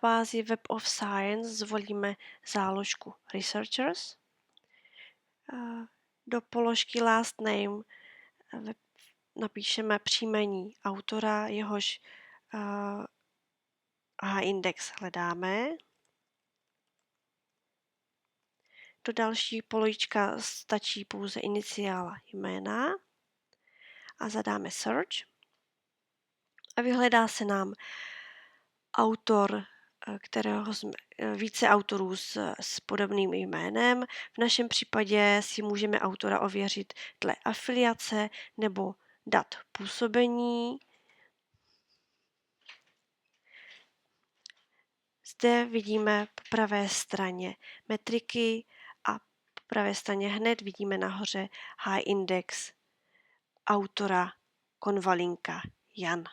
databázi Web of Science zvolíme záložku Researchers. Do položky Last Name napíšeme příjmení autora, jehož H-index hledáme. Do další políčka stačí pouze iniciál jména a zadáme Search. A vyhledá se nám autor, více autorů s podobným jménem. V našem případě si můžeme autora ověřit dle afiliace nebo dat působení. Zde vidíme po pravé straně metriky a po pravé straně hned vidíme nahoře H-index autora Konvalinka Jan.